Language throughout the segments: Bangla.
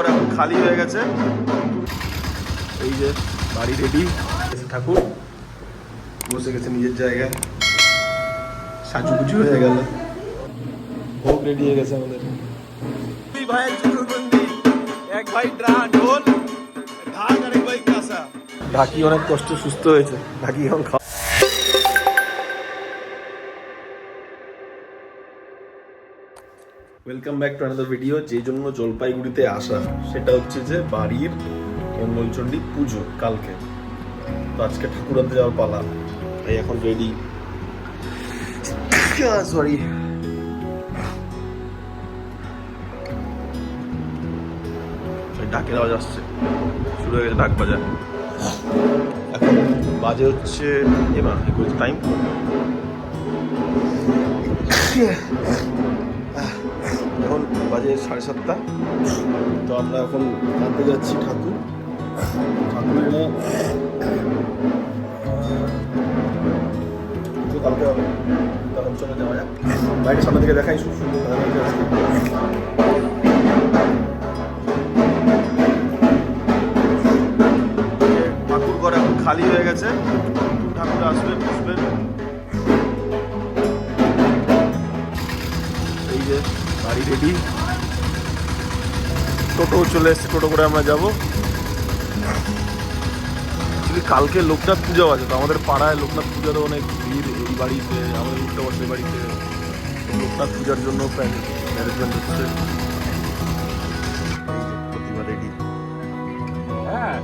ঘর এখন খালি হয়ে গেছে। এই যে বাড়ি রেডি, ঠাকুর বসে গেছে নিজের জায়গায়, সাজুগুজু হয়ে গেল, ভোগ রেডি হয়ে গেছে আমাদের। দুই ভাইয়ের চতুর্বন্দি, এক ভাই ঢোল ঢাক আর এক ভাই কাঁসা। ঢাকি অনেক কষ্ট সুস্থ হয়েছে, ঢাকি এখন খাওয়া। Welcome back to another video. যেই জন্য জলপাইগুড়িতে আসা সেটা হচ্ছে যে বাড়ির মঙ্গলচণ্ডী পুজো কালকে, তো আজকে ঠাকুর আনতে যাওয়ার পালা। এই এখন রেডি, সরি ডাকের আওয়াজ আসছে, শুরু হয়ে গেছে ঢাক বাজা। এখন বাজে হচ্ছে এবার টাইম এখন বাজে 7:30। তো আমরা এখন আনতে যাচ্ছি ঠাকুর। ঠাকুরেরা কালকে হবে, তখন চলে যাওয়া যাক। বাইরের সামনে থেকে দেখাই খুব সুন্দর ঠাকুর ঘর এখন খালি হয়ে গেছে, ঠাকুর আসবে বসবে। এই যে বাড়ি রেডি, টোটো চলে এসছে, টোটো করে আমরা যাবো। কালকে লোকনাথ পুজো আছে, তো আমাদের পাড়ায় লোকনাথ পুজোরও অনেক ভিড়। এই বাড়িতে আমাদের উল্টো বসে বাড়িতে লোকনাথ পূজার জন্য ম্যানেজমেন্ট হচ্ছে। প্রতিমা রেডি। হ্যাঁ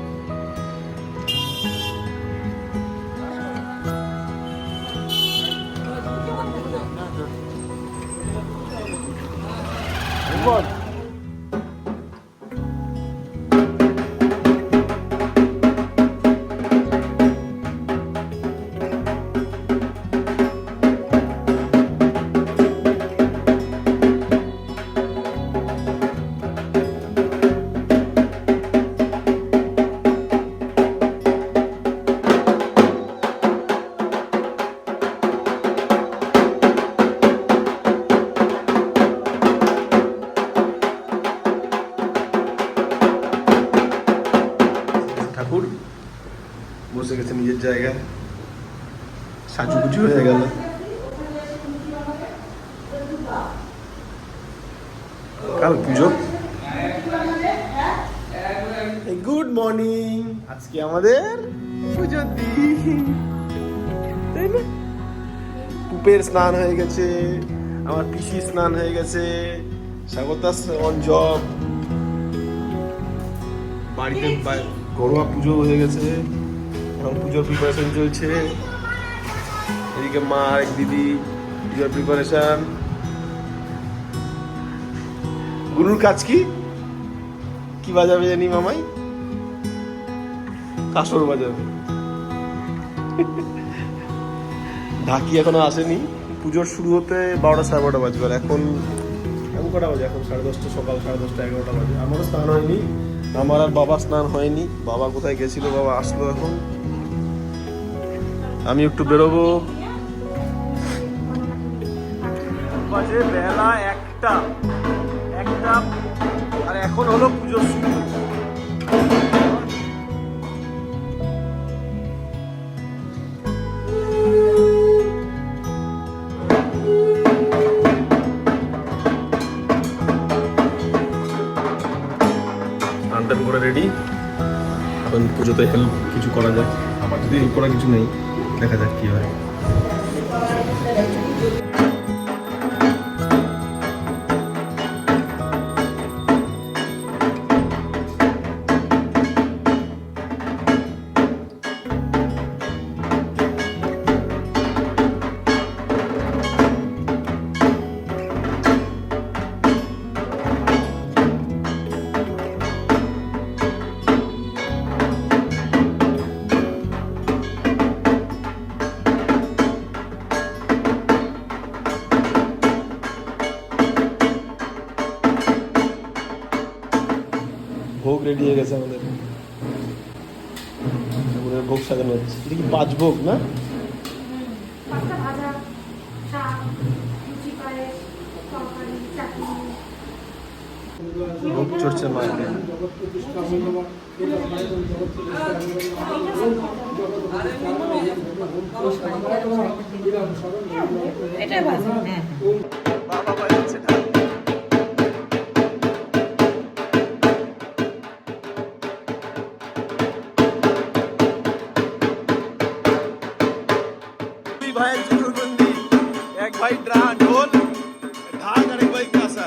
ঠাকুর বসে গেছে নিজের জায়গায়, সাজুগুজু হয়ে গেল। কাল পুজো। গুড মর্নিং, আজকে আমাদের পুজোর দিন, তাই না? পুপের স্নান হয়ে গেছে, আমার পিসি স্নান হয়ে গেছে, স্বাগতা অন জব, বাড়িতে ঘরোয়া পুজো হয়ে গেছে, এখন পুজোর প্রিপারেশন চলছে। এদিকে মা আর এক দিদি পুজোর প্রিপারেশন। গুরুর কাজ কি কি বাজাবে জানি মামাই? কাসর বাজাবে। ঢাকি এখনো আসেনি, পুজোর শুরু হতে 12টা 12:30 বাজবে। আর এখন কটা বাজে? এখন 10:30, সকাল 10:30 11টা বাজে। আমারও স্নান হয়নি, আমার আর বাবা স্নান হয়নি। বাবা কোথায় গেছিল, বাবা আসলো এখন। আমি একটু বেরোবো। বাজে বেলা 1টা আর এখন হলো পুজো শুরু। স্নান করে রেডি, এখন পুজোতে হেল্প কিছু করা যায়। আমার যদি হেল্প করা কিছু নেই, দেখা যাক কি হয়। ভোগ রেডি হয়ে গেছে আমাদের, ভোগ সাজানো হচ্ছে। এটা কি 5 ভোগ না? ভোগ চড়ছে মাকে। এটাই ভালো। হ্যাঁ বাবা বাজাচ্ছে ঢাক। দুই ভাইয়ের যুগলবন্দি, এক ভাই ঢোল ঢাক আর এক ভাই কাঁসা।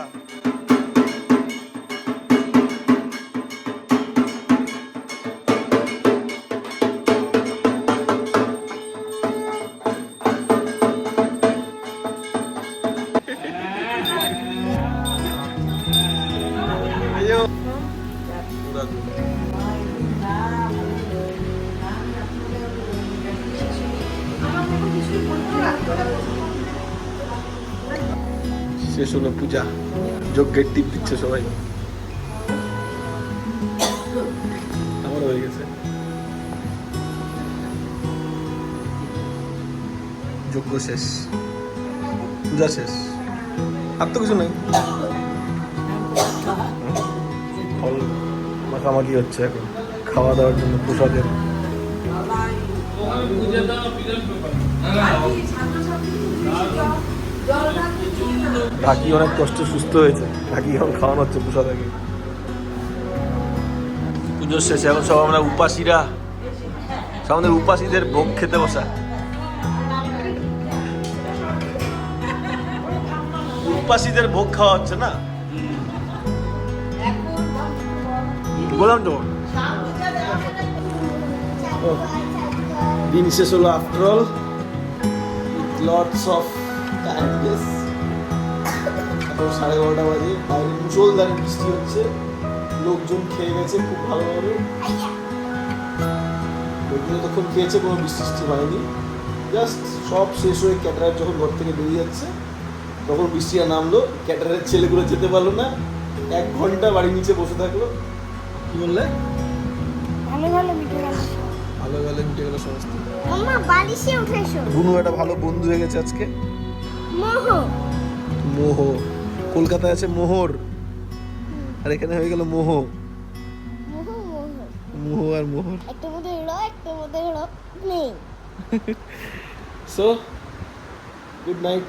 শেষ হলো পূজা, যজ্ঞের টিপ দিচ্ছে সবাই। আমার হয়ে গেছে যজ্ঞ শেষ, পূজা শেষ, আর তো কিছু নেই। ফল মাখামাখি হচ্ছে এখন খাওয়া দাওয়ার জন্য প্রসাদের। ঢাকি অনেক কষ্টে সুস্থ হয়েছে, ঢাকি এখন খাওয়ানো হচ্ছে প্রসাদাকে। পুজোর শেষে এখন সব আমরা উপাসীরা, সব আমাদের উপাসীদের ভোগ খেতে বসা। উপাসীদের ভোগ খাওয়া হচ্ছে না, বললাম তো। দিন শেষ হলো after all, lots of tiredness. এখন 11:30 বাজে, বাইরে মুষলধারে বৃষ্টি হচ্ছে, লোকজন খেয়ে গেছে খুব ভালোভাবে। লোকজন তখন খেয়েছে, কোনো বৃষ্টি হয়নি। জাস্ট সব শেষ হয়ে ক্যাটারার যখন ঘর থেকে বেরিয়ে যাচ্ছে তখন বৃষ্টিটা নামলো। ক্যাটারের ছেলেগুলো যেতে পারলো না, 1 ঘন্টা বাড়ির নিচে বসে থাকলো। কি বললে? ভালো ভালো মিটে গেল, ভালো ভালো মিটে গেল সমস্ত। মাম্মা বালিশে উঠেছো। বুনু একটা ভালো বন্ধু হয়ে গেছে আজকে। মোহ মোহ, কলকাতায় আছে মোহর, আর এখানে হয়ে গেল মোহ। মোহ মোহ মোহ আর মোহর। একটা মধ্যে হলো, একটা মধ্যে হলো নেই। So good night.